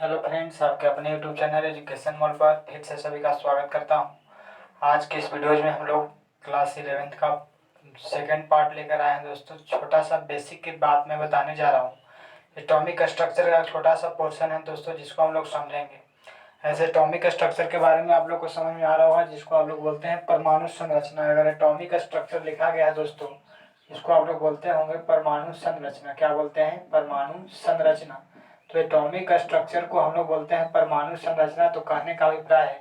Hello friends, आपके अपने YouTube channel education mall पर फिर से सभी का स्वागत करता हूं। आज के इस वीडियोज में हम लोग क्लास 11th का सेकंड पार्ट लेकर आए हैं दोस्तों। छोटा सा बेसिक की बात मैं बताने जा रहा हूं। एटॉमिक स्ट्रक्चर का छोटा सा पोर्शन है दोस्तों, जिसको हम लोग समझेंगे। ऐसे एटॉमिक स्ट्रक्चर के बारे में आप लोग को समझ में आ रहा होगा, जिसको आप लोग बोलते हैं परमाणु संरचना। अगर एटॉमिक स्ट्रक्चर लिखा गया है दोस्तों, इसको आप लोग बोलते होंगे परमाणु संरचना। क्या बोलते हैं? परमाणु संरचना। तो एटॉमिक स्ट्रक्चर को हम लोग बोलते हैं परमाणु संरचना। तो कहने का अभिप्राय है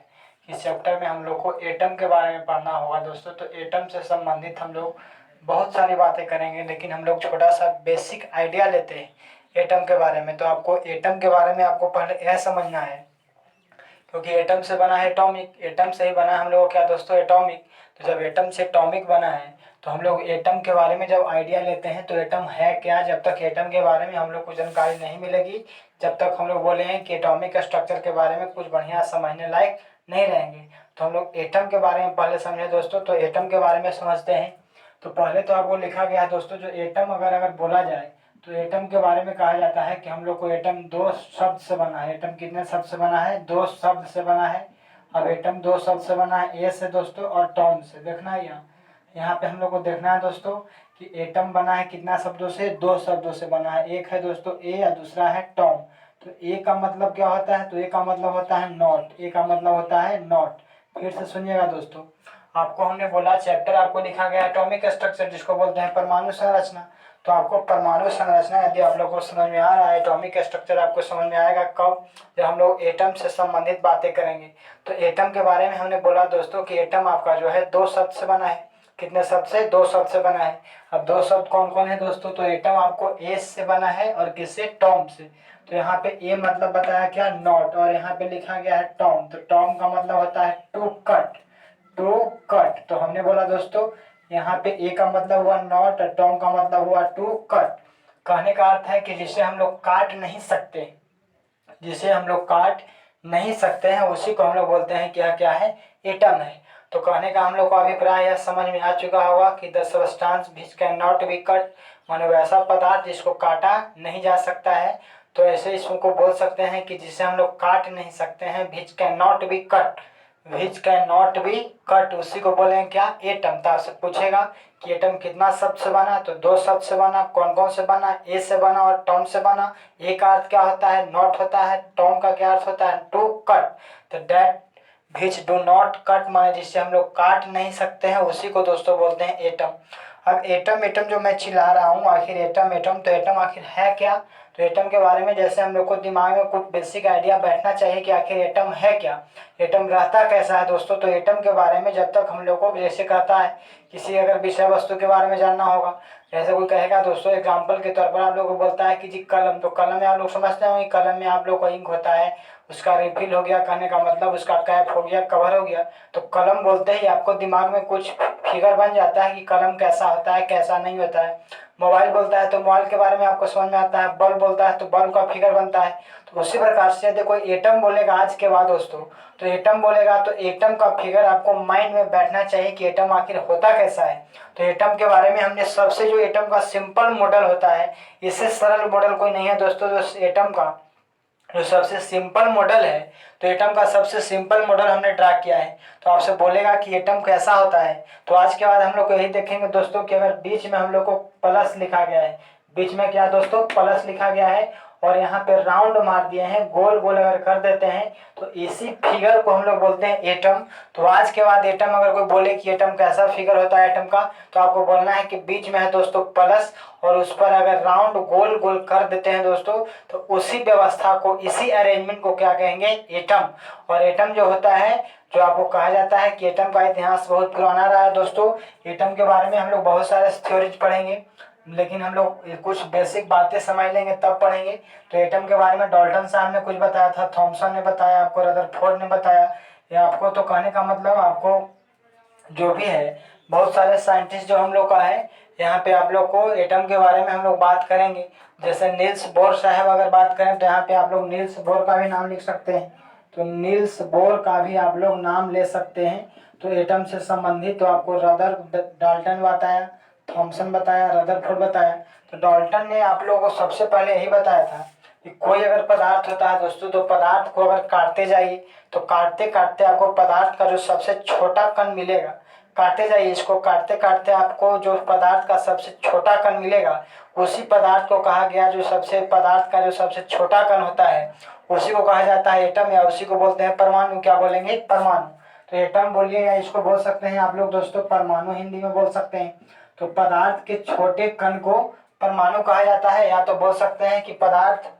कि चैप्टर में हम लोग को एटम के बारे में पढ़ना होगा दोस्तों। तो एटम से संबंधित हम लोग बहुत सारी बातें करेंगे, लेकिन हम लोग छोटा सा बेसिक आइडिया लेते हैं एटम के बारे में। तो आपको एटम के बारे में आपको पहले यह समझना है, क्योंकि एटम से बना है एटॉमिक, एटम से ही बना है हम लोग क्या दोस्तों? एटॉमिक। तो जब एटम से एटॉमिक बना है तो हम लोग एटम के बारे में जब आइडिया लेते हैं तो एटम है क्या, जब तक एटम के बारे में हम लोग को जानकारी नहीं मिलेगी, जब तक हम लोग बोले हैं कि एटॉमिक स्ट्रक्चर के बारे में कुछ बढ़िया समझने लायक नहीं रहेंगे। तो हम लोग एटम के बारे में पहले समझे दोस्तों। तो एटम के बारे में समझते हैं। तो पहले तो आपको लिखा गया है दोस्तों, जो एटम अगर बोला जाए तो एटम के बारे में कहा जाता है कि हम लोग को एटम दो शब्द से बना है। एटम कितने शब्द से बना है? दो शब्द से बना है। अब एटम दो शब्द से बना है, ए से दोस्तों और टॉम से। देखना है यहाँ पे हम लोग को देखना है दोस्तों कि एटम बना है कितना शब्दों से? दो शब्दों से बना है। एक है दोस्तों ए और दूसरा है टॉम। तो ए का मतलब क्या होता है? तो ए का मतलब होता है नॉट। ए का मतलब होता है नॉट। फिर से सुनिएगा दोस्तों, आपको हमने बोला चैप्टर आपको लिखा गया एटॉमिक स्ट्रक्चर, जिसको बोलते हैं परमाणु संरचना। तो आपको परमाणु संरचना यदि आप लोगों को समझ में आ रहा है, एटॉमिक स्ट्रक्चर आपको समझ में आएगा कब? जब हम लोग एटम से संबंधित बातें करेंगे। तो एटम के बारे में हमने बोला दोस्तों कि एटम आपका जो है दो शब्द से बना है। कितने शब्द से? दो शब्द से बना है। अब दो शब्द कौन कौन है दोस्तों? तो एटम आपको ए से बना है और किससे? टॉम से। तो यहाँ पे ए मतलब बताया क्या? नॉट। और यहाँ पे लिखा गया है टॉम। तो टॉम का मतलब होता है टू कट। To cut. तो हमने बोला दोस्तों यहाँ पे ए का मतलब हुआ नॉट और टॉम का मतलब हुआ टू कट। कहने का अर्थ है कि जिसे हम लोग काट नहीं सकते, जिसे हम लोग काट नहीं सकते हैं, उसी को हम लोग बोलते हैं क्या? क्या है? एटम है। तो कहने का हम लोग को अभिप्राय यह समझ में आ चुका होगा कि the substance which can not be cut, मानो वैसा पदार्थ जिसको काटा नहीं जा सकता है। तो ऐसे इसको बोल सकते हैं कि जिसे हम लोग काट नहीं सकते हैं, which can not be cut. Which can not be cut, उसी को बोलेंगे क्या? एटम। तो आपसे पूछेगा कि एटम कितना शब्द से बना? तो दो शब्द से बना। कौन कौन से बना? ए से बना और टॉम से बना। ए का अर्थ क्या होता है? नॉट होता है। टॉम का क्या अर्थ होता है? To cut. तो that which do not cut, माने जिससे हम लोग काट नहीं सकते हैं, उसी को दोस्तों बोलते हैं एटम। अब एटम एटम जो मैं चिल्ला रहा हूँ, आखिर एटम एटम, तो एटम आखिर है क्या? तो एटम के बारे में जैसे हम लोग को दिमाग में कुछ बेसिक आइडिया बैठना चाहिए कि आखिर एटम है क्या, एटम रहता कैसा है दोस्तों। तो एटम के बारे में जब तक हम लोग को जैसे कहता है किसी अगर विषय वस्तु के बारे में जानना होगा, जैसे कोई कहेगा दोस्तों एग्जाम्पल के तौर पर आप लोग को बोलता है कि जी कलम, तो कलम में आप लोग समझते होंगे कलम में आप लोग को इंक होता है, उसका रिफिल हो गया, कहने का मतलब उसका कैप हो गया, कवर हो गया। तो कलम बोलते ही आपको दिमाग में कुछ फिगर बन जाता है कि कलम कैसा होता है, कैसा नहीं होता है। मोबाइल बोलता है तो मोबाइल के बारे में आपको समझ में आता है। बल्ब बोलता है तो बल्ब का फिगर बनता है। तो उसी प्रकार से यदि कोई एटम बोलेगा आज के बाद दोस्तों, तो एटम बोलेगा तो एटम का फिगर आपको माइंड में बैठना चाहिए कि एटम आखिर होता कैसा है। तो एटम के बारे में हमने सबसे जो एटम का सिंपल मॉडल होता है, इससे सरल मॉडल कोई नहीं है दोस्तों। जो एटम का जो सबसे सिंपल मॉडल है, तो एटम का सबसे सिंपल मॉडल हमने ड्रा किया है। तो आपसे बोलेगा कि एटम कैसा होता है, तो आज के बाद हम लोग को यही देखेंगे दोस्तों कि अगर बीच में हम लोग को प्लस लिखा गया है, बीच में क्या दोस्तों? प्लस लिखा गया है, और यहाँ पे राउंड मार दिए हैं, गोल गोल अगर कर देते हैं, तो इसी फिगर को हम लोग बोलते हैं एटम। तो आज के बाद एटम अगर कोई बोले कि एटम कैसा फिगर होता है एटम का, तो आपको बोलना है कि बीच में है दोस्तों प्लस, और उस पर अगर राउंड गोल गोल कर देते हैं दोस्तों, तो उसी व्यवस्था को, इसी अरेंजमेंट को क्या कहेंगे? एटम। और एटम जो होता है, जो आपको कहा जाता है कि एटम का इतिहास बहुत पुराना रहा है दोस्तों। एटम के बारे में हम लोग बहुत सारे थ्योरीज पढ़ेंगे, लेकिन हम लोग कुछ बेसिक बातें समझ लेंगे तब पढ़ेंगे। तो एटम के बारे में डाल्टन साहब ने कुछ बताया था, थॉमसन ने बताया आपको, रदरफोर्ड ने बताया, या आपको तो कहने का मतलब आपको जो भी है, बहुत सारे साइंटिस्ट जो हम लोग का है, यहाँ पे आप लोग को एटम के बारे में हम लोग बात करेंगे। जैसे नील्स बोर साहब अगर बात करें तो यहाँ पे आप लोग नील्स बोर का भी नाम लिख सकते हैं। तो नील्स बोर का भी आप लोग नाम ले सकते हैं। तो एटम से संबंधित तो आपको डाल्टन बताया, थॉमसन बताया, रदरफोर्ड बताया। तो डाल्टन ने आप लोगों को सबसे पहले यही बताया था कि कोई अगर पदार्थ होता है दोस्तों, तो पदार्थ को अगर काटते जाइए तो काटते काटते आपको पदार्थ का जो सबसे छोटा कण मिलेगा, काटते जाइए इसको, काटते काटते आपको जो पदार्थ का सबसे छोटा कण मिलेगा, उसी पदार्थ को कहा गया, जो सबसे पदार्थ का जो सबसे छोटा कण होता है उसी को कहा जाता है एटम, या उसी को बोलते हैं परमाणु। क्या बोलेंगे? परमाणु। तो एटम बोलिए, या इसको बोल सकते हैं आप लोग दोस्तों परमाणु, हिंदी में बोल सकते हैं। तो पदार्थ के छोटे कण को परमाणु कहा जाता है, या तो बोल सकते हैं कि पदार्थ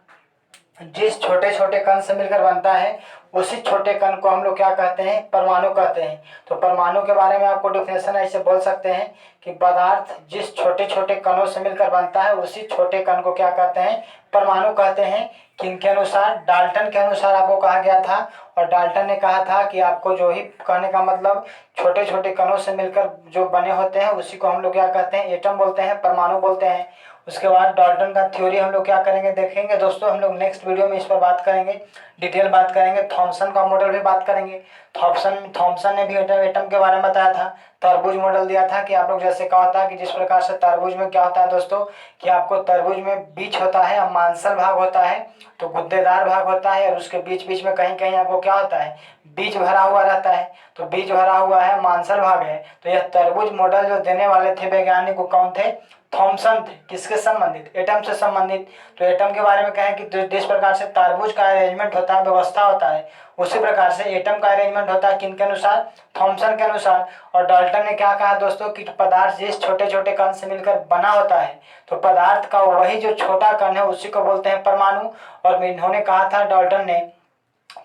जिस छोटे छोटे कण से मिलकर बनता है उसी छोटे कण को हम लोग क्या कहते हैं? परमाणु कहते हैं। तो परमाणु के बारे में आपको डेफिनेशन ऐसे बोल सकते हैं कि पदार्थ जिस छोटे छोटे कणों से मिलकर बनता है उसी छोटे कण को क्या कहते हैं? परमाणु कहते हैं। किनके अनुसार? डाल्टन के अनुसार आपको कहा गया था, और डाल्टन ने कहा था कि आपको जो ही कहने का मतलब छोटे छोटे कणों से मिलकर जो बने होते हैं उसी को हम लोग क्या कहते हैं? एटम बोलते हैं, परमाणु बोलते हैं। उसके बाद डाल्टन का थ्योरी हम लोग क्या करेंगे? देखेंगे दोस्तों, हम लोग नेक्स्ट वीडियो में इस पर बात करेंगे, डिटेल बात करेंगे। थॉमसन का मॉडल भी बात करेंगे। थॉमसन ने भी एटम के बारे में बताया था, तरबूज मॉडल दिया था कि आप लोग जैसे कहा था कि जिस प्रकार से तरबूज में क्या होता है दोस्तों, कि आपको तरबूज में बीज होता है, मांसल भाग होता है, तो गुद्देदार भाग होता है, और उसके बीच बीच में कहीं कहीं आपको क्या होता है? बीज भरा हुआ रहता है। तो बीज भरा हुआ है, मांसल भाग है। तो यह तरबूज मॉडल जो देने वाले थे वैज्ञानिक, वो कौन थे? थॉमसन थे। किसके संबंधित? एटम से संबंधित। तो एटम के बारे में कहें कि जिस प्रकार से तरबूज का अरेंजमेंट होता है, व्यवस्था होता है, उसी प्रकार से एटम का अरेंजमेंट होता है। किनके अनुसार? थॉमसन के अनुसार। और डाल्टन ने क्या कहा दोस्तों, कि पदार्थ जिस छोटे छोटे कण से मिलकर बना होता है, तो पदार्थ का वही जो छोटा कण है उसी को बोलते हैं परमाणु। और इन्होंने कहा था, डाल्टन ने,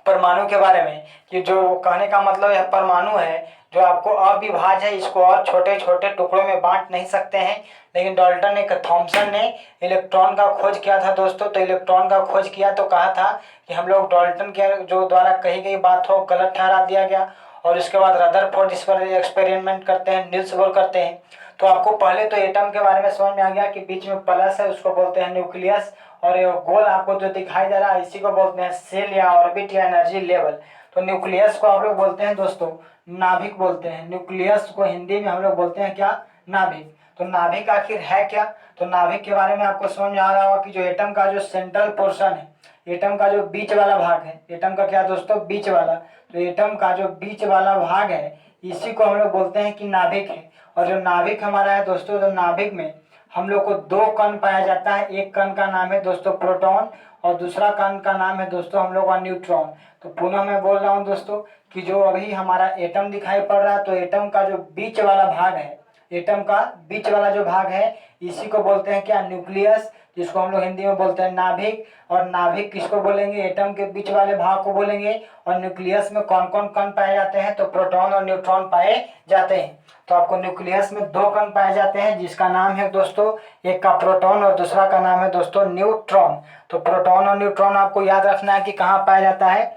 परमाणु के बारे में, कि जो कहने का मतलब यह परमाणु है जो आपको अविभाज्य है, इसको और छोटे छोटे टुकड़ों में बांट नहीं सकते हैं। लेकिन डाल्टन ने, थॉमसन ने इलेक्ट्रॉन का खोज किया था दोस्तों। तो इलेक्ट्रॉन का खोज किया तो कहा था कि हम लोग डाल्टन के जो द्वारा कही गई बात हो गलत ठहरा दिया गया। और उसके बाद रदरफोर्ड इस पर एक्सपेरिमेंट करते हैं, नील्स बोर करते हैं। तो आपको पहले तो एटम के बारे में समझ में आ गया कि बीच में प्लस है, उसको बोलते हैं न्यूक्लियस, और ये गोल आपको जो दिखाई दे रहा है इसी को बोलते हैं सेल या ऑर्बिट या एनर्जी लेवल। तो न्यूक्लियस को आप लोग बोलते हैं दोस्तों नाभिक बोलते हैं। न्यूक्लियस को हिंदी में हम लोग बोलते हैं क्या? नाभिक। तो नाभिक आखिर है क्या? तो नाभिक के बारे में आपको समझ में आ रहा होगा कि जो एटम का जो सेंट्रल पोर्शन है, एटम का जो बीच वाला भाग है, एटम का क्या दोस्तों? बीच वाला। तो एटम का जो बीच वाला भाग है इसी को हम लोग बोलते हैं कि नाभिक है। और जो नाभिक हमारा है दोस्तों, तो नाभिक में हम लोग को दो कण पाया जाता है। एक कण का नाम है दोस्तों प्रोटॉन, और दूसरा कण का नाम है दोस्तों हम लोग का न्यूट्रॉन। तो पुनः मैं बोल रहा हूँ दोस्तों कि जो अभी हमारा एटम दिखाई पड़ रहा है, तो एटम का जो बीच वाला भाग है, एटम का बीच वाला जो भाग है इसी को बोलते हैं क्या? न्यूक्लियस, जिसको हम लोग हिंदी में बोलते हैं नाभिक। और नाभिक किसको बोलेंगे? एटम के बीच वाले भाग को बोलेंगे। और न्यूक्लियस में कौन कौन कण पाए जाते हैं? तो प्रोटॉन और न्यूट्रॉन पाए जाते हैं। तो आपको न्यूक्लियस में दो कण पाए जाते हैं, जिसका नाम है दोस्तों, एक का प्रोटॉन और दूसरा का नाम है दोस्तों न्यूट्रॉन। तो प्रोटॉन और न्यूट्रॉन आपको याद रखना है कि कहाँ पाया जाता है?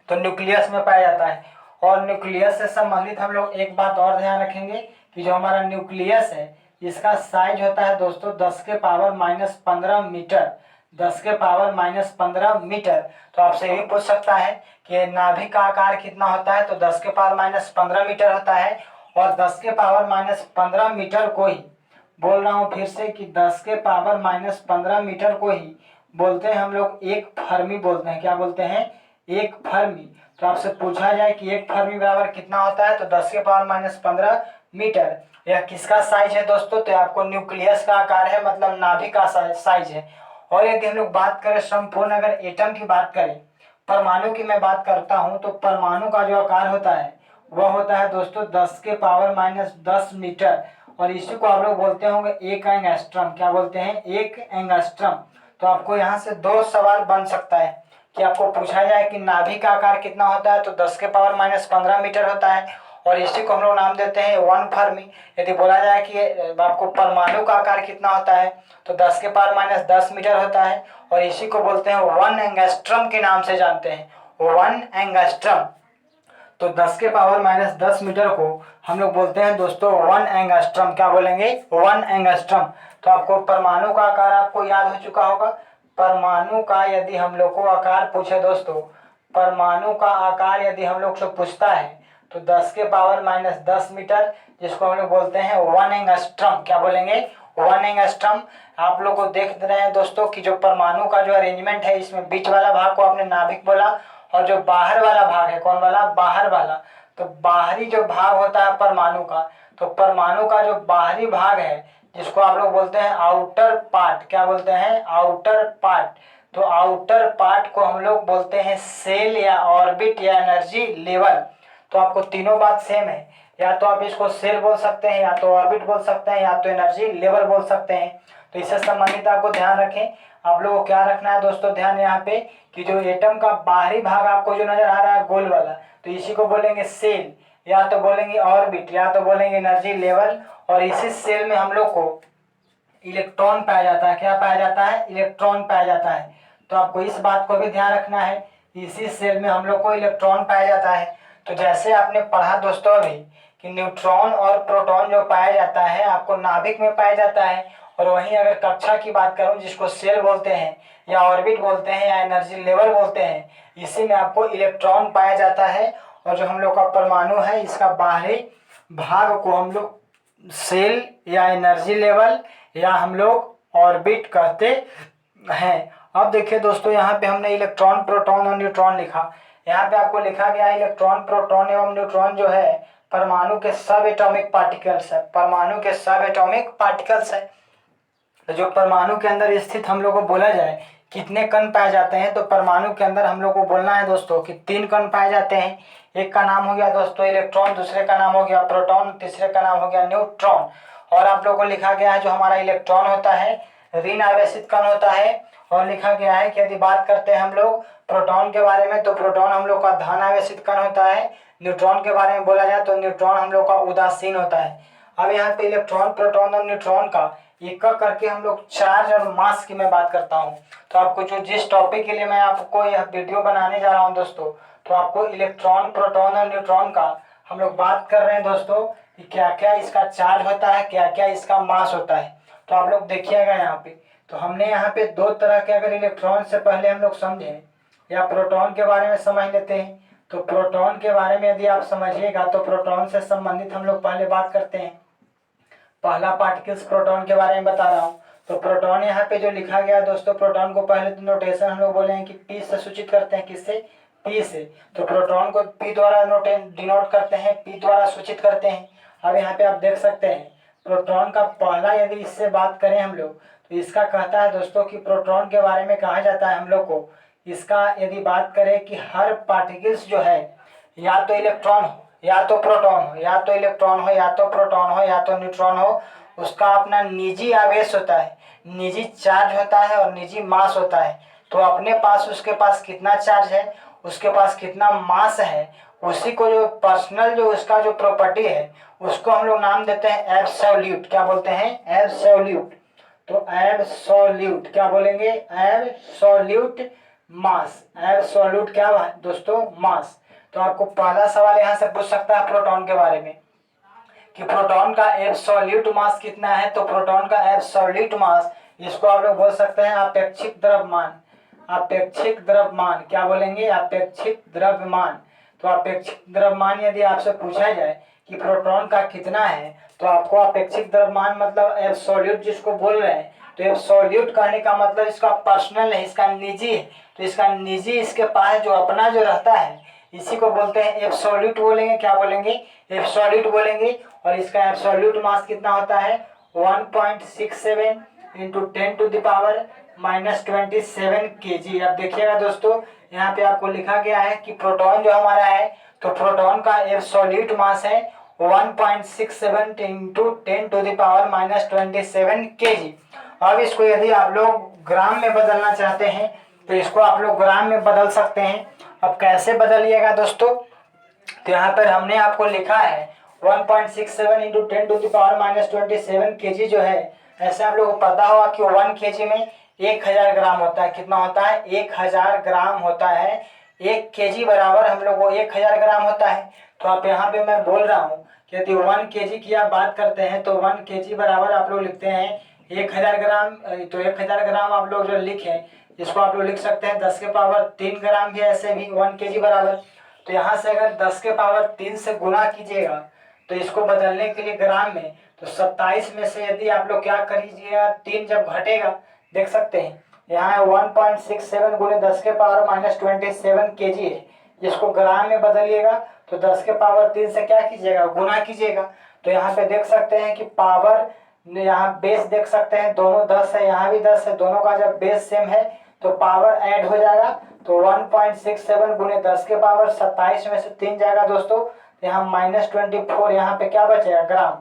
तो न्यूक्लियस में पाया जाता है। और न्यूक्लियस से संबंधित हम लोग एक बात और ध्यान रखेंगे कि जो हमारा न्यूक्लियस है इसका साइज होता है दोस्तों 10⁻⁻15 मीटर। 10⁻⁻15 मीटर। तो आपसे ये पूछ सकता है कि नाभिक का आकार कितना होता है? तो 10⁻⁻15 मीटर होता है। और 10⁻⁻15 मीटर को ही, बोल रहा हूँ फिर से, कि 10⁻⁻15 मीटर को ही बोलते हैं हम लोग एक फर्मी बोलते हैं। क्या बोलते हैं? एक फर्मी। तो आपसे पूछा जाए कि एक फर्मी बराबर कितना होता है? तो 10⁻⁻15 मीटर। यह किसका साइज है दोस्तों? तो आपको न्यूक्लियस का आकार है, मतलब नाभिक का साइज है। और यदि हम लोग बात करें संपूर्ण, अगर एटम की बात करें, परमाणु की मैं बात करता हूं, तो परमाणु का जो आकार होता है वह होता है दोस्तों 10⁻⁻10 मीटर। और इसी को आप लोग बोलते होंगे एक एंगस्ट्रम। क्या बोलते हैं? एक एंगस्ट्रम। तो आपको यहाँ से दो सवाल बन सकता है कि आपको पूछा जाए कि नाभिक का आकार कितना होता है? तो 10⁻⁻15 मीटर होता है, और इसी को हम लोग नाम देते हैं वन फर्मी। यदि बोला जाए कि आपको परमाणु का आकार कितना होता है, तो 10⁻⁻10 मीटर होता है, और इसी को बोलते हैं वन एंगस्ट्रम के नाम से जानते हैं, वन एंगस्ट्रम। तो 10⁻⁻10 मीटर को हम लोग बोलते हैं दोस्तों वन एंगस्ट्रम। क्या बोलेंगे? One angstrom. तो आपको परमाणु का आकार आपको याद हो चुका होगा। परमाणु का यदि हम लोग को आकार पूछे दोस्तों, परमाणु का आकार यदि हम लोग से पूछता है, तो 10⁻⁻10 मीटर, जिसको हम लोग बोलते हैं वन एंगस्ट्रम। क्या बोलेंगे? 1 एंगस्ट्रम। आप लोग को देख रहे हैं दोस्तों कि जो परमाणु का जो अरेंजमेंट है, इसमें बीच वाला भाग को आपने नाभिक बोला, और जो बाहर वाला भाग है, कौन वाला, बाहर वाला, तो बाहरी जो भाग होता है परमाणु का, तो परमाणु का जो बाहरी भाग है जिसको आप लोग बोलते हैं आउटर पार्ट, क्या बोलते हैं, आउटर पार्ट। तो आउटर पार्ट को हम लोग बोलते हैं सेल या ऑर्बिट या एनर्जी लेवल। तो आपको तीनों बात सेम है, या तो आप इसको सेल बोल सकते हैं, या तो ऑर्बिट बोल सकते हैं, या तो एनर्जी लेवल बोल सकते हैं। तो इससे संबंधित आपको ध्यान रखें। आप लोगों को क्या रखना है दोस्तों, ध्यान यहाँ पे कि जो एटम का बाहरी भाग आपको जो नजर आ रहा है गोल वाला, तो इसी को बोलेंगे सेल, या तो बोलेंगे ऑर्बिट, या तो बोलेंगे एनर्जी लेवल। और इसी सेल में हम लोग को इलेक्ट्रॉन पाया जाता है। क्या पाया जाता है, इलेक्ट्रॉन पाया जाता है। तो आपको इस बात को भी ध्यान रखना है, इसी सेल में हम लोग को इलेक्ट्रॉन पाया जाता है। तो जैसे आपने पढ़ा दोस्तों अभी कि न्यूट्रॉन और प्रोटॉन जो पाया जाता है आपको नाभिक में पाया जाता है, और वहीं अगर कक्षा की बात करूं जिसको सेल बोलते हैं या ऑर्बिट बोलते हैं या एनर्जी लेवल बोलते हैं, इसी में आपको इलेक्ट्रॉन पाया जाता है। और जो हम लोग का परमाणु है इसका बाहरी भाग को हम लोग सेल या एनर्जी लेवल या हम लोग ऑर्बिट कहते हैं। अब देखिए दोस्तों, यहाँ पे हमने इलेक्ट्रॉन, प्रोटॉन और न्यूट्रॉन लिखा। यहाँ पे आपको लिखा गया है इलेक्ट्रॉन, प्रोटॉन एवं न्यूट्रॉन जो है परमाणु के सब एटॉमिक पार्टिकल्स है, परमाणु के सब एटॉमिक पार्टिकल्स है। तो जो परमाणु के अंदर स्थित हम लोग को बोला जाए कितने कण पाए जाते हैं, तो परमाणु के अंदर हम लोग को बोलना है दोस्तों कि 3 कण पाए जाते हैं। एक का नाम हो गया दोस्तों इलेक्ट्रॉन, दूसरे का नाम हो गया प्रोटॉन, तीसरे का नाम हो गया न्यूट्रॉन। और आप लोगों को लिखा गया है जो हमारा इलेक्ट्रॉन होता है ऋण आवेशित कण होता है। और लिखा गया है कि यदि बात करते हैं हम लोग प्रोटॉन के बारे में, तो प्रोटॉन हम लोग का धन आवेशित कण होता है। न्यूट्रॉन के बारे में बोला जाए तो न्यूट्रॉन हम लोग का उदासीन होता है। अब यहाँ पे इलेक्ट्रॉन, प्रोटॉन और न्यूट्रॉन का एक करके हम लोग चार्ज और मास की मैं बात करता हूँ। तो आपको जो जिस टॉपिक के लिए मैं आपको यह वीडियो बनाने जा रहा हूँ दोस्तों, तो आपको इलेक्ट्रॉन, प्रोटॉन और न्यूट्रॉन का हम लोग बात कर रहे हैं दोस्तों कि क्या क्या इसका चार्ज होता है, क्या क्या इसका मास होता है। तो आप लोग देखिएगा यहाँ पे, तो हमने यहाँ पे 2 तरह के, अगर इलेक्ट्रॉन से पहले हम लोग समझें या प्रोटॉन के बारे में समझ लेते हैं। तो प्रोटॉन के बारे में यदि आप समझिएगा तो प्रोटॉन से संबंधित हम लोग पहले बात करते हैं। पहला पार्टिकल्स प्रोटॉन के बारे में बता रहा हूँ। तो प्रोटॉन यहाँ पे जो लिखा गया दोस्तों, प्रोटॉन को पहले तो नोटेशन हम लोग बोले हैं कि पी से सूचित करते हैं, किससे, पी से। तो प्रोटॉन को पी द्वारा डिनोट करते हैं, पी द्वारा सूचित करते हैं। अब यहाँ पे आप देख सकते हैं प्रोटॉन का पहला, यदि इससे बात करें हम लोग, तो इसका कहता है दोस्तों कि प्रोटॉन के बारे में कहा जाता है हम लोग को, इसका यदि बात करें कि हर पार्टिकल्स जो है या तो इलेक्ट्रॉन हो या तो प्रोटॉन हो, या तो इलेक्ट्रॉन हो या तो प्रोटॉन हो या तो न्यूट्रॉन हो, उसका अपना निजी आवेश होता है, निजी चार्ज होता है और निजी मास होता है। तो अपने पास उसके पास कितना चार्ज है, उसके पास कितना मास है, उसी को जो पर्सनल जो उसका जो प्रॉपर्टी है उसको हम लोग नाम देते हैं एब्सोल्यूट। क्या बोलते हैं, एब्सोल्यूट। तो एब्सोल्यूट क्या बोलेंगे, एब्सोल्यूट मास। एब्सोल्यूट क्या दोस्तों, मास। तो आपको पहला सवाल यहाँ से पूछ सकता है प्रोटॉन के बारे में कि प्रोटॉन का एब्सोल्यूट मास कितना है। तो प्रोटॉन का एब्सोल्यूट मास, इसको आप लोग बोल सकते हैं अपेक्षिक द्रव्यमान। अपेक्षिक द्रव्यमान क्या बोलेंगे, अपेक्षिक द्रव्यमान। तो अपेक्षिक द्रव्यमान यदि आपसे पूछा जाए कि प्रोटॉन का कितना है, तो आपको अपेक्षिक द्रव्यमान मतलब एब्सोल्यूट जिसको बोल रहे हैं, तो एब्सोल्यूट कहने का मतलब इसका पर्सनल है, इसका निजी है। तो इसका निजी, इसके पास जो अपना जो रहता है, इसी को बोलते हैं एब्सोल्यूट बोलेंगे। क्या बोलेंगे, एब्सोल्यूट बोलेंगे। और इसका एब्सोल्यूट मास कितना होता है, 1.67 इंटू 10⁻⁻27 kg। अब देखिएगा दोस्तों, यहाँ पे आपको लिखा गया है कि प्रोटॉन जो हमारा है, तो प्रोटॉन का एब्सोल्यूट मास है 1.67 इंटू 10⁻⁻27 kg। अब इसको यदि आप लोग ग्राम में बदलना चाहते हैं तो इसको आप लोग ग्राम में बदल सकते हैं। अब कैसे बदलिएगा दोस्तों, तो यहाँ पर हमने आपको लिखा है 1.67 इंटू 10⁻⁻27 kg जो है, ऐसे आप लोगों को पता होगा कि 1 kg में 1000 ग्राम होता है। कितना होता है, 1000 ग्राम होता है। 1 kg बराबर हम लोग को 1000 ग्राम होता है। तो आप यहाँ पे मैं बोल रहा हूँ कि यदि 1 kg की आप बात करते हैं तो 1 kg बराबर आप लोग लिखते हैं 1000 ग्राम। तो 1000 ग्राम आप लोग जो लिखें, इसको आप लोग लिख सकते हैं 10⁻³ ग्राम भी, ऐसे भी 1 kg बराबर। तो यहाँ से अगर 10⁻³ से गुना कीजिएगा तो इसको बदलने के लिए ग्राम में, तो 27 में से यदि आप लोग क्या करिएगा, 3 जब घटेगा, देख सकते हैं यहाँ 1.67 गुणे 10 के पावर -27 kg है। इसको ग्राम में बदलिएगा तो 10 के पावर 3 से क्या कीजिएगा, गुना कीजिएगा। तो यहाँ पे देख सकते हैं कि पावर, यहाँ बेस देख सकते हैं दोनों 10 है, यहाँ भी 10 है, दोनों का जब बेस सेम है तो पावर ऐड हो जाएगा। तो 1.67 गुणे 10 के पावर 27 में से 3 जाएगा दोस्तों, यहाँ -24, यहाँ पे क्या बचेगा, ग्राम।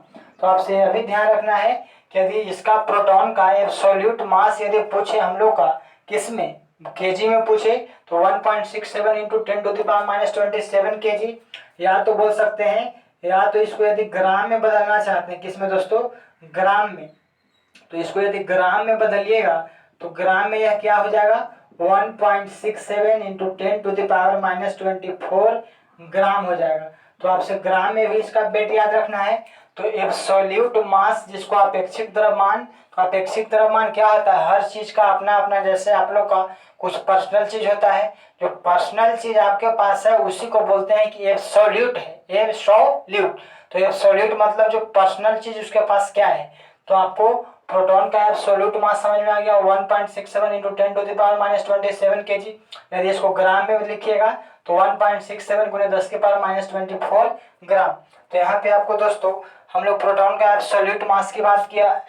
तो आपसे यह भी ध्यान रखना है कि यदि इसका प्रोटॉन का एब्सोल्यूट मास यदि पूछे हम लोग का किसमें, केजी में पूछे, तो 1.67 इंटू 10⁻27 kg, या तो बोल सकते हैं, या तो इसको यदि ग्राम में बदलना चाहते हैं, किसमें दोस्तों, ग्राम में, तो इसको यदि ग्राम में बदलिएगा तो ग्राम में यह क्या हो जाएगा, 1.67 इंटू 10⁻24 ग्राम हो जाएगा। तो आपसे ग्राम में भी इसका वेट याद रखना है। तो एब्सोल्यूट मास जिसको अपेक्षिक द्रव्यमान, तो अपेक्षिक द्रव्यमान क्या होता है, हर चीज का अपना अपना, जैसे आप लोग का कुछ पर्सनल चीज होता है, जो पर्सनल चीज आपके पास है उसी को बोलते हैं कि एब्सोल्यूट है, एब्सोल्यूट। तो एब्सोल्यूट मतलब जो पर्सनल चीज उसके पास क्या है। तो आपको प्रोटॉन का एब्सोल्यूट मास समझ में आ गया, 1.67 इंटू 10⁻27 kg। यदि इसको ग्राम में लिखिएगा तो 1.67 गुणे 10 के पावर -24 ग्राम। तो यहाँ पे आपको दोस्तों हम लोग प्रोटॉन का एब्सोल्यूट मास की बात किया।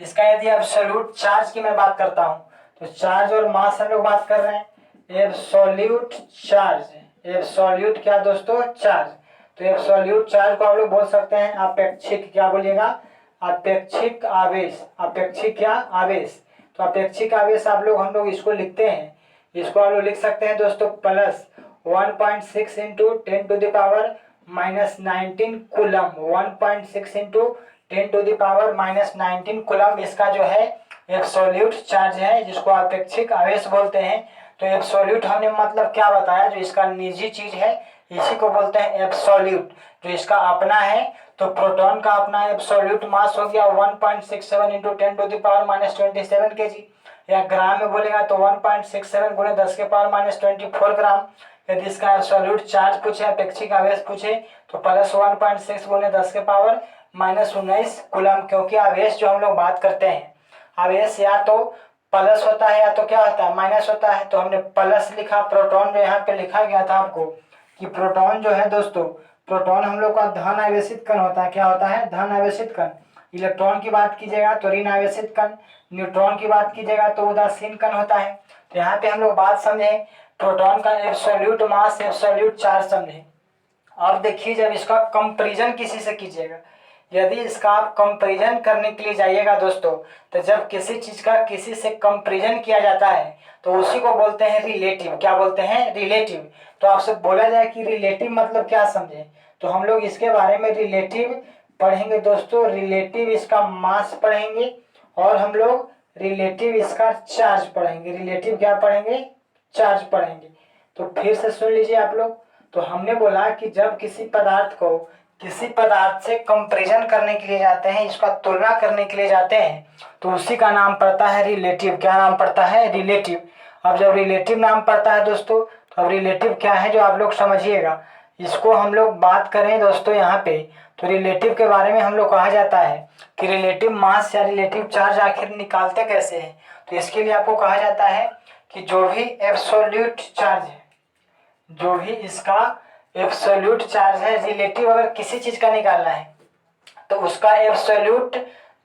इसका यदि एब्सोल्यूट चार्ज की मैं बात करता हूँ, तो चार्ज और मास हम लोग बात कर रहे हैं, एब्सोल्यूट चार्ज, एब्सोल्यूट क्या दोस्तों, चार्ज। तो एब्सोल्यूट चार्ज को आप लोग बोल सकते हैं अपेक्षिक, क्या बोलिएगा, अपेक्षिक आवेश, अपेक्षिक क्या, आवेश। तो अपेक्षिक आवेश आप लोग, हम लोग इसको लिखते हैं, इसको आप लोग लिख सकते हैं दोस्तों plus 1.6 into 10⁻19 coulomb, 1.6 into 10⁻19 coulomb इसका जो है एब्सोल्यूट चार्ज है, जिसको अपेक्षिक आवेश बोलते हैं। तो एब्सोल्यूट हमने मतलब क्या बताया, जो इसका निजी चीज है इसी को बोलते हैं एब्सोल्यूट, जो इसका अपना है। तो प्रोटॉन का अपना एब्सोल्यूट मास हो गया 1.67 इंटू 10⁻27 kg, या ग्राम में बोलेगा तो 1.67 गुणे 10 के पावर -24 ग्राम। यदि इसका एब्सोल्यूट चार्ज पूछे, अपेक्षिक आवेश पूछे, तो प्लस 1.6 गुणे 10 के पावर -19 कूलम, क्योंकि आवेश जो हम लोग बात करते हैं, आवेश या तो प्लस होता है या तो क्या होता है, माइनस होता है। तो हमने प्लस लिखा, प्रोटॉन जो यहाँ पे लिखा गया था आपको कि प्रोटॉन जो है दोस्तों, प्रोटॉन हम लोग का धन आवेशित कण होता है, क्या होता है, धन आवेशित कण। इलेक्ट्रॉन की बात कीजिएगा तो ऋण आवेशित कण, न्यूट्रॉन की बात कीजिएगा तो उदासीन कण होता है। तो यहाँ पे हम लोग बात समझे प्रोटॉन का एब्सोल्यूट मास, एब्सोल्यूट चार्ज समझे। अब देखिए जब इसका कंपैरिजन किसी से कीजिएगा, यदि इसका आप कंपैरिजन करने के लिए जाइएगा दोस्तों, तो जब किसी चीज का किसी से कंपैरिजन किया जाता है तो उसी को बोलते हैं रिलेटिव, क्या बोलते हैं, रिलेटिव। तो आपसे बोला जाए कि रिलेटिव मतलब क्या समझे, तो हम लोग इसके बारे में रिलेटिव पढ़ेंगे दोस्तों, रिलेटिव इसका मास पढ़ेंगे, और हम लोग रिलेटिव इसका चार्ज पढ़ेंगे, रिलेटिव क्या पढ़ेंगे, चार्ज पढ़ेंगे। तो फिर से सुन लीजिए आप लोग। तो हमने बोला कि जब किसी पदार्थ को किसी पदार्थ से कंपैरिजन करने के लिए जाते हैं, इसका तुलना करने के लिए जाते हैं, तो उसी का नाम पड़ता है रिलेटिव। क्या नाम पड़ता है, रिलेटिव। अब जब रिलेटिव नाम पड़ता है दोस्तों, तो अब रिलेटिव क्या है जो आप लोग समझिएगा। इसको हम लोग बात करें दोस्तों यहाँ पे, तो रिलेटिव के बारे में हम लोग कहा जाता है कि रिलेटिव मास या रिलेटिव चार्ज आखिर निकालते कैसे हैं। तो इसके लिए आपको कहा जाता है कि जो भी एब्सोल्यूट चार्ज है, जो भी इसका एब्सोल्यूट चार्ज है, रिलेटिव अगर किसी चीज का निकालना है तो उसका एब्सोल्यूट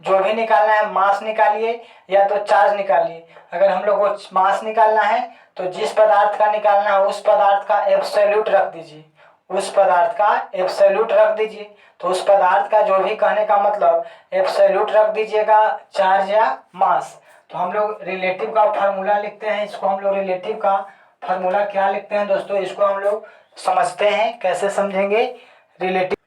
जो भी निकालना है, मास निकालिए या तो चार्ज निकालिए। अगर हम लोग को मास निकालना है तो जिस पदार्थ का निकालना है उस पदार्थ का एब्सोल्यूट रख दीजिए, उस पदार्थ का एब्सोल्यूट रख दीजिए। तो उस पदार्थ का जो भी, कहने का मतलब एब्सोल्यूट रख दीजिएगा, चार्ज या मास। तो हम लोग रिलेटिव का फार्मूला लिखते हैं, इसको हम लोग रिलेटिव का फार्मूला क्या लिखते हैं दोस्तों, इसको हम लोग समझते हैं। कैसे समझेंगे, रिलेटिव,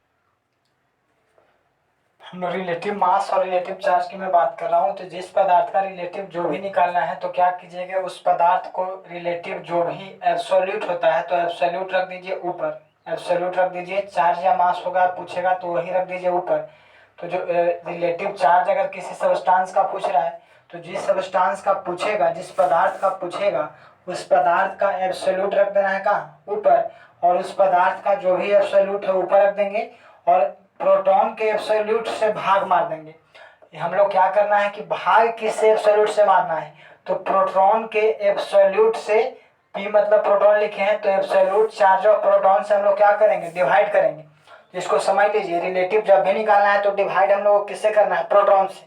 हम लोग रिलेटिव मास और रिलेटिव चार्ज की मैं बात कर रहा हूँ। तो जिस पदार्थ का रिलेटिव जो भी निकालना है तो क्या कीजिएगा, उस पदार्थ को रिलेटिव जो भी एब्सोल्यूट होता है तो एब्सोल्यूट रख दीजिए ऊपर, एब्सोल्यूट रख दीजिए। चार्ज या मास होगा पूछेगा तो वही रख दीजिए ऊपर। तो जो रिलेटिव चार्ज अगर किसी सबस्टांस का पूछ रहा है, तो जिस सबस्टांस का पूछेगा, जिस पदार्थ का पूछेगा, उस पदार्थ का एब्सोल्यूट रख देना है कहाँ, ऊपर, और उस पदार्थ का जो भी एब्सोल्यूट है ऊपर रख देंगे, और प्रोटॉन के एब्सोल्यूट से भाग मार देंगे। हम लोग क्या करना है कि भाग किससे एब्सोल्यूट से मारना है, तो प्रोटॉन के एब्सोल्यूट से, P मतलब प्रोटॉन लिखे हैं तो एब्सोल्यूट चार्ज ऑफ प्रोटॉन से हम लोग क्या करेंगे, डिवाइड करेंगे। इसको समझ लीजिए, रिलेटिव जब भी निकालना है तो डिवाइड हम लोग किससे करना है, प्रोटॉन से।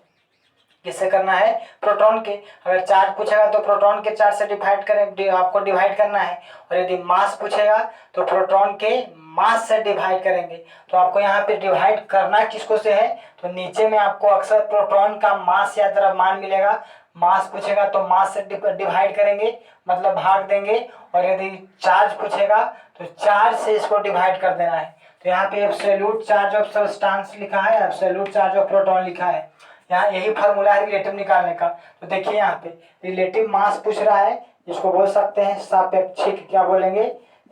किससे करना है, प्रोटॉन के। अगर चार्ज पूछेगा तो प्रोटॉन के चार्ज से डिवाइड करें, आपको डिवाइड करना है। और यदि मास पूछेगा तो प्रोटॉन के मास से डिवाइड करेंगे। तो आपको यहाँ पे डिवाइड करना किसको से है, तो नीचे में आपको अक्सर प्रोटॉन का मास या द्रव्यमान मिलेगा। मास पूछेगा तो मास से डिवाइड करेंगे, मतलब भाग देंगे। और यदि चार्ज पूछेगा तो चार्ज से इसको डिवाइड कर देना है। तो यहाँ पे एब्सोल्यूट चार्ज ऑफ सब्सटेंस लिखा है, एब्सोल्यूट चार्ज ऑफ प्रोटॉन लिखा है। यहाँ यही फार्मूला है रिलेटिव निकालने का। तो देखिए यहाँ पे रिलेटिव मास पूछ रहा है, इसको बोल सकते हैं सापेक्षिक, क्या बोलेंगे,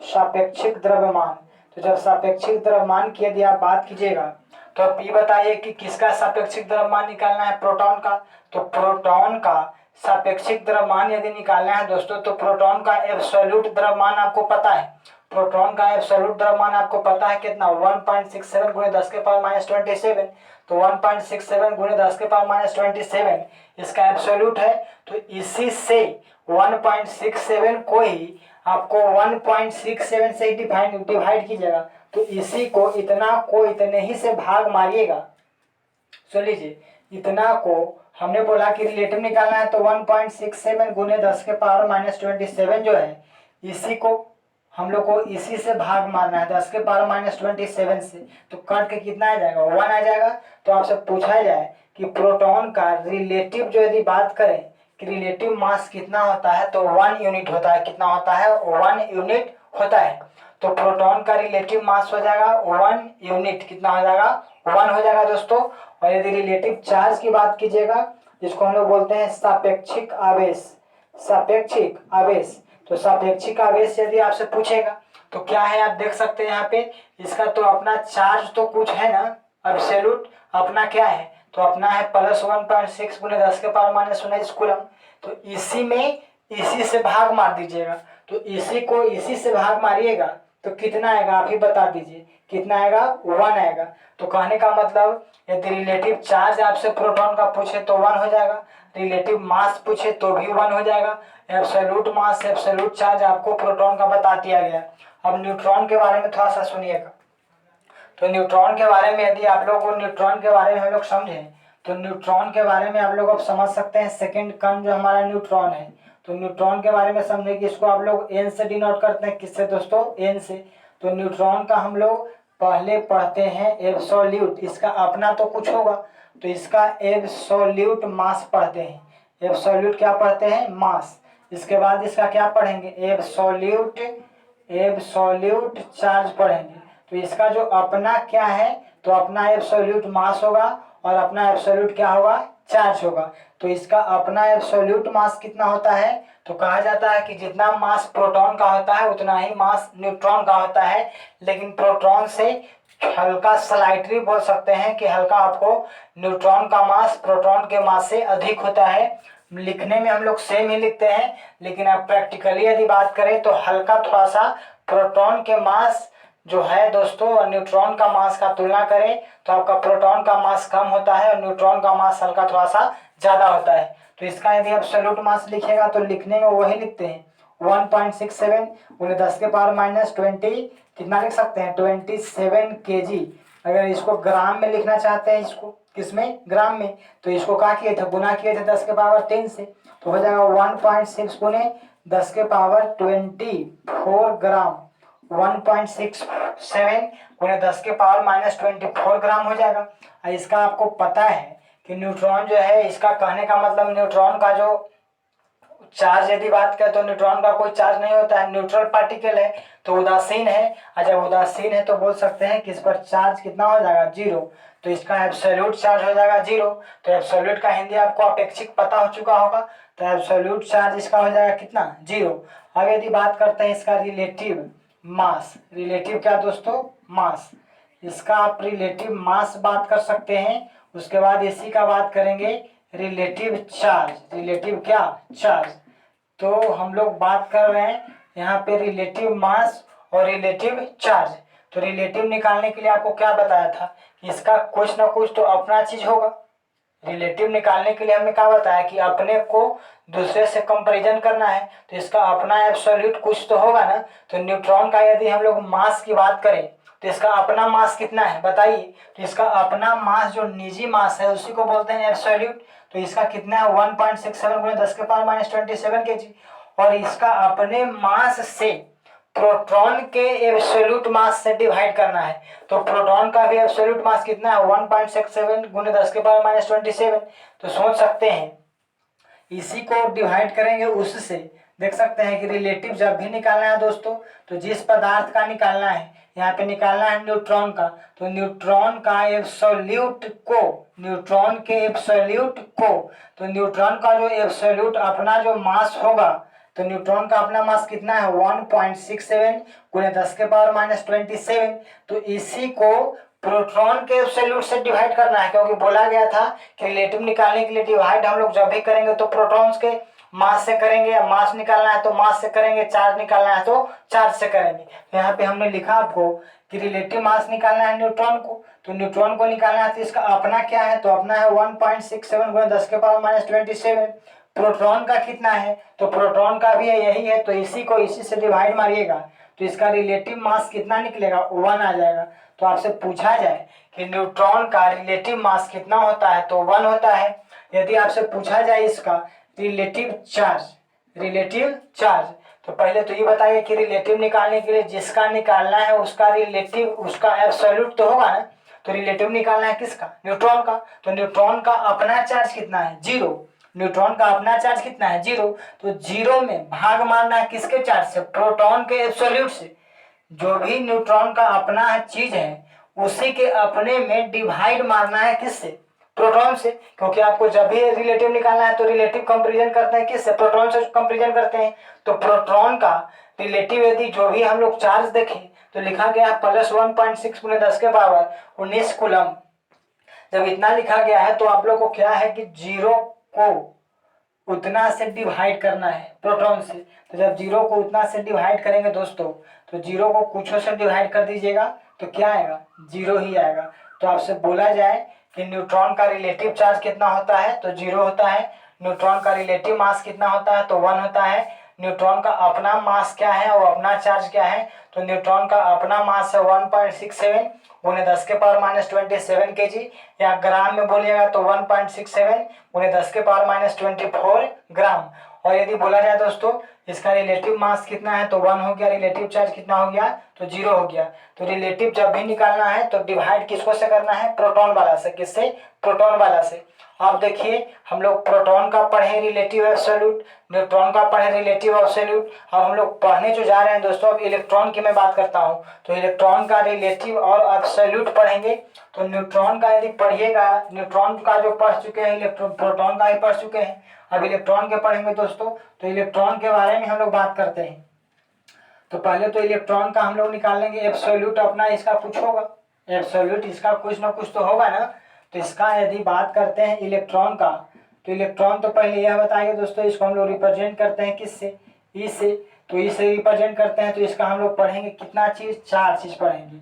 सापेक्षिक द्रव्यमान। तो जब सापेक्षिक द्रव्यमान की यदि आप बात कीजिएगा तो आप ये बताइए कि किसका सापेक्षिक द्रव्यमान निकालना है, प्रोटॉन का। तो प्रोटॉन का सापेक्षिक द्रव्यमान यदि निकालना है दोस्तों, तो प्रोटॉन का एब्सोल्यूट द्रव्यमान आपको पता है। प्रोटॉन का एब्सोल्यूट द्रव्यमान आपको पता है कितना, 1.67 गुणे 10 के पावर माइनस 27। तो 1.67 गुणे 10 के पावर माइनस 27 इसका एब्सोल्यूट है। तो इसी से 1.67 को ही आपको 1.67 से डिवाइड कीजिएगा। तो इसी को इतना को इतने ही से भाग मारिएगा। सुन लीजिए, इतना को हमने बोला कि रिलेटिव निकालना है, तो 1.67 गुने 10 के पावर माइनस 27 जो है, इसी को हम लोग को इसी से भाग मारना है 10 के पावर माइनस 27 से। तो कट के कितना आ जाएगा, 1 आ जाएगा। तो आपसे पूछा जाए कि प्रोटॉन का रिलेटिव जो यदि बात करें कि रिलेटिव मास कितना होता है, तो 1 यूनिट होता है। कितना होता है, 1 यूनिट होता है। तो प्रोटॉन का रिलेटिव मास हो जाएगा 1 यूनिट। कितना हो जाएगा, 1 हो जाएगा दोस्तों। और यदि रिलेटिव चार्ज की बात कीजिएगा, जिसको हम लोग बोलते हैं सापेक्षिक आवेश, सापेक्षिक आवेश। तो सापेक्षिक आवेश यदि आपसे पूछेगा तो क्या है, आप देख सकते हैं यहाँ पे, इसका तो अपना चार्ज तो कुछ है ना, एब्सोल्यूट अपना क्या है, तो अपना है प्लस 1.6 गुने 10 के पावर माइनस 19 कूलम। तो इसी में इसी से भाग मार दीजिएगा। तो इसी को इसी से भाग मारिएगा तो कितना आएगा, आप ही बता दीजिए कितना आएगा, 1 आएगा। तो कहने का मतलब यदि रिलेटिव चार्ज आपसे प्रोटॉन का पूछे तो 1 हो जाएगा, रिलेटिव मास पूछे तो भी 1 हो जाएगा। एब्सोल्यूट मास एब्सोल्यूट चार्ज आपको प्रोटॉन का बता दिया गया। अब न्यूट्रॉन के बारे में थोड़ा सा सुनिएगा। तो न्यूट्रॉन के बारे में यदि आप लोग न्यूट्रॉन के बारे में हम लोग समझें, तो न्यूट्रॉन के बारे में आप लोग अब समझ सकते हैं सेकंड कण जो हमारा न्यूट्रॉन है। तो न्यूट्रॉन के बारे में समझे कि इसको आप लोग एन से डिनोट करते हैं, किससे दोस्तों, एन से। तो न्यूट्रॉन का हम लोग पहले पढ़ते हैं एब्सोल्यूट, इसका अपना तो कुछ होगा, तो इसका एब्सोल्यूट मास पढ़ते हैं। एब्सोल्यूट क्या पढ़ते हैं, मास। इसके बाद इसका क्या पढ़ेंगे, एब्सोल्यूट, एब्सोल्यूट चार्ज पढ़ेंगे। तो इसका जो अपना क्या है, तो अपना एब्सोल्यूट मास होगा और अपना एब्सोल्यूट क्या होगा, चार्ज होगा। तो इसका अपना एब्सोल्यूट मास कितना होता है, तो कहा जाता है कि जितना मास प्रोटॉन का होता है उतना ही मास न्यूट्रॉन का होता है। लेकिन प्रोटॉन से हल्का स्लाइटली बोल सकते हैं कि हल्का आपको न्यूट्रॉन का मास प्रोटॉन के मास से अधिक होता है। लिखने में हम लोग सेम ही लिखते हैं, लेकिन आप प्रैक्टिकली यदि बात करें तो हल्का थोड़ा सा प्रोटॉन के मास जो है दोस्तों, न्यूट्रॉन का मास का तुलना करें तो आपका प्रोटॉन का मास कम होता है और न्यूट्रॉन का मास हल्का थोड़ा सा ज्यादा होता है। तो इसका यदि एब्सोल्यूट मास लिखेगा तो लिखने में वही लिखते हैं 1.67 गुणे 10 के पावर माइनस 20, कितना लिख सकते हैं, 27 kg। अगर इसको ग्राम में लिखना चाहते हैं, इसको किसमें, ग्राम में, तो इसको क्या किए थे, गुना किए थे 10 के पावर 10 से। तो हो जाएगा 1.6 गुने 10 के पावर 24 ग्राम, 1.67 गुणे 10 के पावर माइनस 24 ग्राम हो जाएगा। इसका आपको पता है कि न्यूट्रॉन जो है, इसका कहने का मतलब न्यूट्रॉन का जो चार्ज यदि बात करें तो न्यूट्रॉन का कोई चार्ज नहीं होता है, न्यूट्रल पार्टिकल है, तो उदासीन है। और जब उदासीन है तो बोल सकते हैं कि इस पर चार्ज कितना हो जाएगा, 0। तो इसका एब्सोल्यूट चार्ज हो जाएगा 0। तो एब्सोल्यूट का हिंदी आपको अपेक्षिक पता हो चुका होगा। तो एब्सोल्यूट चार्ज इसका हो जाएगा कितना, 0। अब यदि बात करते हैं इसका रिलेटिव मास, रिलेटिव क्या दोस्तों, मास। इसका आप रिलेटिव मास बात कर सकते हैं। उसके बाद इसी का बात करेंगे रिलेटिव चार्ज, रिलेटिव क्या, चार्ज। तो हम लोग बात कर रहे हैं यहाँ पे रिलेटिव मास और रिलेटिव चार्ज। तो रिलेटिव निकालने के लिए आपको क्या बताया था कि इसका कुछ ना कुछ तो अपना चीज होगा। रिलेटिव निकालने के लिए हमने क्या बताया कि अपने को दूसरे से कंपैरिजन करना है, तो इसका अपना एब्सोल्यूट कुछ तो होगा ना। तो न्यूट्रॉन का यदि हम लोग मास की बात करें तो इसका अपना मास कितना है बताइए। तो इसका अपना मास जो निजी मास है उसी को बोलते हैं एब्सोल्यूट। तो इसका कितना है 1.67 × 10⁻⁻27 kg। और इसका अपने मास से प्रोटॉन के एब्सोल्यूट मास से डिवाइड करना है। तो प्रोटॉन का भी एब्सोल्यूट मास कितना है 1.67 × 10⁻⁻27। तो सोच सकते हैं इसी को डिवाइड करेंगे उससे। देख सकते हैं कि रिलेटिव जब भी निकालना है दोस्तों, तो जिस पदार्थ का निकालना है, यहाँ पे निकालना है न्यूट्रॉन का, तो न्यूट्रॉन का एब्सोल्यूट को, न्यूट्रॉन के एब्सोल्यूट को, तो न्यूट्रॉन का जो एब्सोल्यूट अपना जो मास होगा, तो न्यूट्रॉन का अपना मास कितना है 1.67 × 10⁻⁻27। तो इसी को प्रोटॉन के एब्सोल्यूट से डिवाइड करना है, क्योंकि बोला गया था कि रिलेटिव निकालने के लिए डिवाइड हम लोग जब भी करेंगे तो प्रोटॉन्स के मास से करेंगे, या मास निकालना है तो मास से करेंगे, चार्ज निकालना है तो चार्ज से करेंगे। तो यहाँ पे हमने लिखा आपको कि रिलेटिव मास निकालना है न्यूट्रॉन को, तो न्यूट्रॉन को निकालना है तो इसका अपना क्या है, तो अपना है 1.67 × 10⁻⁻27। प्रोटॉन का कितना है, तो प्रोटॉन का भी यही है, तो इसी को इसी से डिवाइड मारिएगा तो इसका रिलेटिव मास कितना निकलेगा 1 आ जाएगा। तो आपसे पूछा जाए कि न्यूट्रॉन का रिलेटिव मास कितना होता है, तो 1 होता है। यदि आपसे पूछा जाए इसका रिलेटिव चार्ज, रिलेटिव चार्ज, तो पहले तो ये बताइए कि रिलेटिव निकालने के लिए जिसका निकालना है उसका रिलेटिव, उसका एब्सोल्यूट तो होगा ना। तो रिलेटिव निकालना है किसका, न्यूट्रॉन का। तो न्यूट्रॉन का अपना चार्ज कितना है 0। न्यूट्रॉन का अपना चार्ज कितना है 0। तो 0 में भाग मारना है किसके चार्ज से, प्रोटॉन के एब्सोल्यूट से। जो भी न्यूट्रॉन का अपना चीज है उसी के अपने में डिवाइड मारना है किससे, प्रोटॉन से। क्योंकि आपको जब भी रिलेटिव निकालना है तो रिलेटिव कंपैरिजन करते हैं किससे, प्रोटॉन से कंपैरिजन करते हैं। तो प्रोटॉन का रिलेटिव यदि जो भी हम लोग चार्ज देखें तो लिखा गया +1.6 × 10⁻⁹ कूलम। जब इतना लिखा गया है तो आप लोग को क्या है कि 0 को उतना से डिवाइड करना है प्रोटॉन से। तो जब 0 को उतना से डिवाइड करेंगे दोस्तों, तो 0 को कुछ से डिवाइड कर दीजिएगा तो क्या आएगा 0 ही आएगा। तो आपसे बोला जाए कि न्यूट्रॉन का रिलेटिव चार्ज कितना होता है, तो 0 होता है। न्यूट्रॉन का रिलेटिव मास कितना होता है, तो 1 होता है। न्यूट्रॉन का अपना मास क्या है और अपना चार्ज क्या है, तो न्यूट्रॉन का अपना मास है 1.67 × 10⁻⁻27 kg, या ग्राम में बोलिएगा तो 1.67 × 10⁻⁻24 ग्राम। और यदि बोला जाए दोस्तों इसका रिलेटिव मास कितना है, तो 1 हो गया, रिलेटिव चार्ज कितना हो गया, तो 0 हो गया। तो रिलेटिव जब भी निकालना है तो डिवाइड किसको से करना है, प्रोटॉन वाला से। किससे, प्रोटॉन वाला से। अब देखिए हम लोग प्रोटॉन का पढ़े रिलेटिव एब्सोल्यूट, न्यूट्रॉन का पढ़े रिलेटिव एब्सोल्यूट। अब हम लोग पढ़ने जो जा रहे हैं दोस्तों, अब इलेक्ट्रॉन की मैं बात करता हूँ, तो इलेक्ट्रॉन का रिलेटिव और एब्सोल्यूट पढ़ेंगे। तो न्यूट्रॉन का यदि पढ़िएगा, न्यूट्रॉन का जो पढ़ चुके हैं, इलेक्ट्रॉन प्रोटॉन का ही पढ़ चुके हैं, अब इलेक्ट्रॉन के पढ़ेंगे दोस्तों। तो इलेक्ट्रॉन के बारे में हम लोग बात करते हैं। तो पहले तो इलेक्ट्रॉन का हम लोग निकाल लेंगे एब्सोल्यूट, अपना इसका कुछ होगा, एब्सोल्यूट इसका कुछ ना कुछ तो होगा ना। तो इसका यदि बात करते हैं इलेक्ट्रॉन का, तो इलेक्ट्रॉन तो पहले यह बताएंगे दोस्तों, इसको हम लोग रिप्रेजेंट करते हैं किससे, ई से। तो ई से रिप्रेजेंट करते हैं, तो इसका हम लोग पढ़ेंगे कितना चीज, 4 चीज पढ़ेंगे।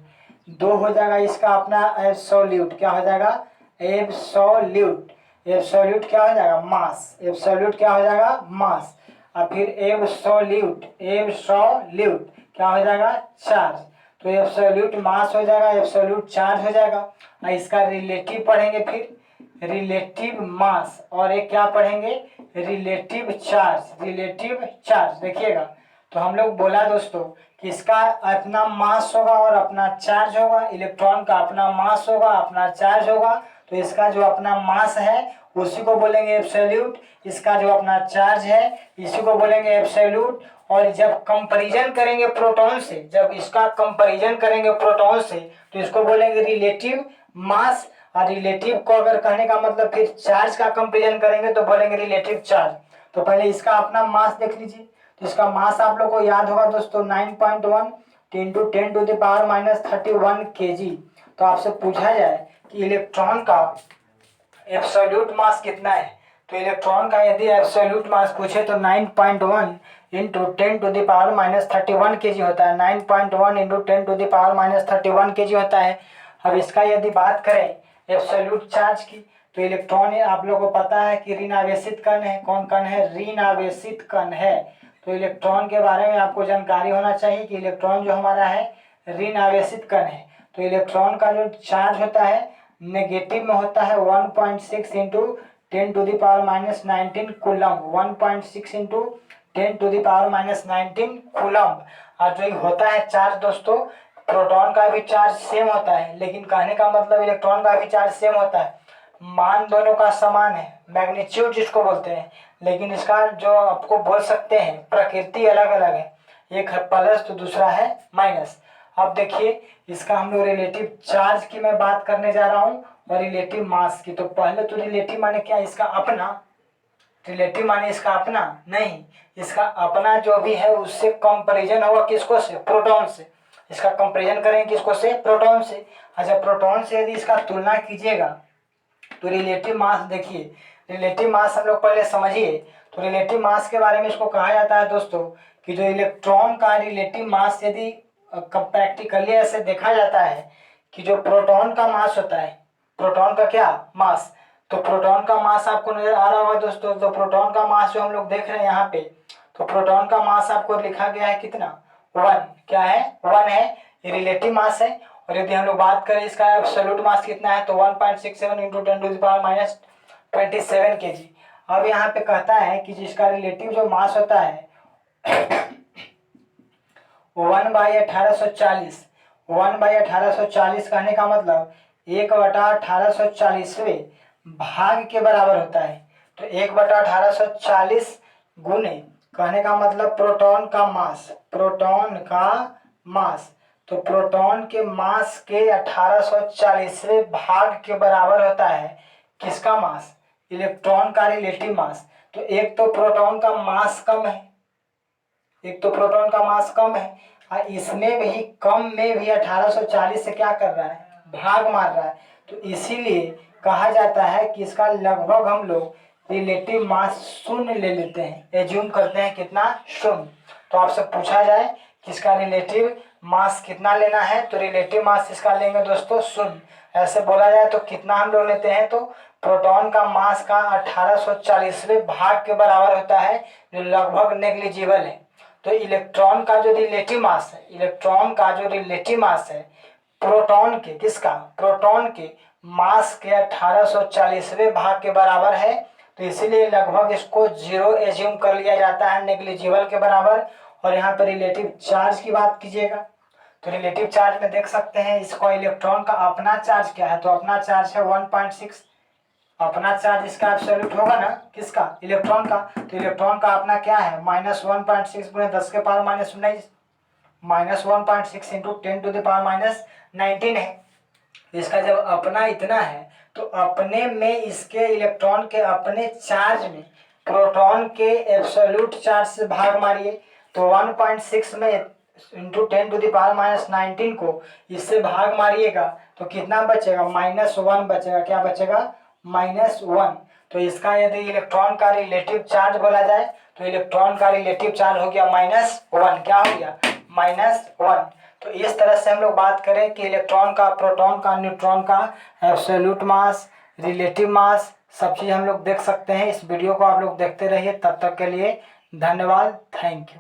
2 हो जाएगा इसका अपना एब्सोल्यूट, क्या हो जाएगा, एब्सोल्यूट। एब्सोल्यूट क्या हो जाएगा, मास। एब्सोल्यूट क्या हो जाएगा, मास। और फिर एब्सोल्यूट, एब्सोल्यूट क्या हो जाएगा, चार्ज। तो एब्सोल्यूट मास हो जाएगा, एब्सोल्यूट चार्ज हो जाएगा। और इसका रिलेटिव पढ़ेंगे, फिर रिलेटिव मास, और एक क्या पढ़ेंगे, रिलेटिव चार्ज। रिलेटिव चार्ज देखिएगा, तो हम लोग बोला दोस्तों कि इसका अपना मास होगा और अपना चार्ज होगा। इलेक्ट्रॉन का अपना मास होगा, अपना चार्ज होगा। तो इसका जो अपना मास है उसी को बोलेंगे एब्सोल्यूट, इसका जो अपना चार्ज है इसी को बोलेंगे एब्सोल्यूट। और जब कंपैरिजन करेंगे प्रोटॉन से, जब इसका कंपैरिजन करेंगे प्रोटॉन से, तो इसको बोलेंगे रिलेटिव मास। और रिलेटिव को अगर कहने का मतलब फिर चार्ज का कंपैरिजन करेंगे तो बोलेंगे रिलेटिव चार्ज। तो पहले इसका अपना मास देख लीजिए, तो इसका मास आप लोग को याद होगा दोस्तों 9.1 × 10⁻⁻31 kg। तो आपसे पूछा जाए कि इलेक्ट्रॉन का एब्सोल्यूट मास कितना है, तो इलेक्ट्रॉन का यदि एब्सोल्यूट मास पूछे तो 9.1 इंटू 10⁻³ kg होता है। 9.1 इंटू 10⁻³ kg होता है। अब इसका यदि बात करें एब्सोल्यूट चार्ज की, तो इलेक्ट्रॉन आप लोगों को पता है कि ऋण आवेशित कण है। कौन कण है? ऋण आवेशित कण है। तो इलेक्ट्रॉन के बारे में आपको जानकारी होना चाहिए कि इलेक्ट्रॉन जो हमारा है ऋण आवेशित कण है। तो इलेक्ट्रॉन का जो चार्ज होता है नेगेटिव में होता है 1.6 इंटू 10⁻⁻19 कूलम्ब। 1.6 into 10⁻⁻19 coulomb. और जो होता है चार्ज दोस्तों, प्रोटॉन का भी चार्ज सेम होता है, लेकिन कहने का मतलब इलेक्ट्रॉन का भी चार्ज सेम होता है। मान दोनों का समान है, मैग्नीट्यूड जिसको बोलते हैं, लेकिन इसका जो आपको बोल सकते हैं प्रकृति अलग अलग है। एक है प्लस तो दूसरा है माइनस। अब देखिए इसका हम लोग रिलेटिव चार्ज की मैं बात करने जा रहा हूँ और रिलेटिव मास की। तो पहले तो रिलेटिव माने क्या? इसका अपना। रिलेटिव माने इसका अपना नहीं, इसका अपना जो भी है उससे कंपैरिजन होगा किसको से? प्रोटॉन से। इसका कंपैरिजन करेंगे किसको से? प्रोटॉन से। अच्छा, प्रोटॉन से यदि इसका तुलना कीजिएगा तो रिलेटिव मास देखिए, रिलेटिव मास हम लोग पहले समझिए। तो रिलेटिव मास के बारे में इसको कहा जाता है दोस्तों कि जो इलेक्ट्रॉन का रिलेटिव मास यदि प्रैक्टिकली ऐसे देखा जाता है कि जो प्रोटॉन का मास होता है, प्रोटॉन का क्या? मास। तो प्रोटॉन का मास आपको नजर आ रहा होगा दोस्तों। तो प्रोटॉन का मास जो हम लोग देख रहे हैं यहाँ पे, तो प्रोटॉन का मास आपको लिखा गया है कितना? 1। क्या है? 1 है। ये रिलेटिव मास है। और यदि हम लोग बात करें इसका एब्सोल्यूट मास कितना है, तो 1.67 इंटू 10⁻⁻27 kg। अब यहाँ पे कहता है कि जिसका रिलेटिव जो मास होता है 1/1840। 1/1840 कहने का मतलब 1/1840वें भाग के बराबर होता है। तो 1/1840 गुने कहने का मतलब प्रोटॉन का मास, प्रोटॉन का मास। तो प्रोटॉन के मास के 1840वें भाग के बराबर होता है किसका मास? इलेक्ट्रॉन का रिलेटिव मास। तो एक तो प्रोटॉन का मास कम है, एक तो प्रोटॉन का मास कम है, और इसमें भी कम में भी 1840 से क्या कर रहा है? भाग मार रहा है। तो इसीलिए कहा जाता है कि इसका लगभग हम लोग रिलेटिव मास शून्य ले लेते हैं, एज्यूम करते हैं कितना? शून्य। तो आपसे पूछा जाए कि इसका रिलेटिव मास कितना लेना है, तो रिलेटिव मास इसका लेंगे दोस्तों शून्य। ऐसे बोला जाए तो कितना हम लोग लेते हैं, तो प्रोटॉन का मास का 1840वें भाग के बराबर होता है, जो लगभग नेग्लिजिबल है। तो इलेक्ट्रॉन का जो रिलेटिव मास है, इलेक्ट्रॉन का जो रिलेटिव मास है प्रोटॉन के, किसका? प्रोटॉन के मास के 1840वें भाग के बराबर है। तो इसीलिए लगभग इसको 0 एज्यूम कर लिया जाता है, नेग्लिजिबल के बराबर। और यहाँ पर रिलेटिव चार्ज की बात कीजिएगा तो रिलेटिव चार्ज में देख सकते हैं इसको इलेक्ट्रॉन का अपना चार्ज क्या है, तो अपना चार्ज है 1.6। अपना चार्ज इसका एब्सोल्यूट होगा ना, किसका? इलेक्ट्रॉन का। तो इलेक्ट्रॉन का अपना क्या है? -1.6 गुणे 10⁻⁻19 -1.6 इंटू 10⁻⁻19 है। इसका जब अपना इतना है तो अपने में इसके इलेक्ट्रॉन के अपने चार्ज में प्रोटॉन के एब्सोल्यूट चार्ज से भाग मारिए। तो 1.6 में इंटू 10⁻⁻19 को इससे भाग मारिएगा तो कितना बचेगा? -1 बचेगा। क्या बचेगा? -1। तो इसका यदि इलेक्ट्रॉन का रिलेटिव चार्ज बोला जाए तो इलेक्ट्रॉन का रिलेटिव चार्ज हो गया -1। क्या हो गया? -1। तो इस तरह से हम लोग बात करें कि इलेक्ट्रॉन का, प्रोटॉन का, न्यूट्रॉन का एब्सोल्यूट मास, रिलेटिव मास, सब चीज़ हम लोग देख सकते हैं। इस वीडियो को आप लोग देखते रहिए। तब तक के लिए धन्यवाद। Thank you.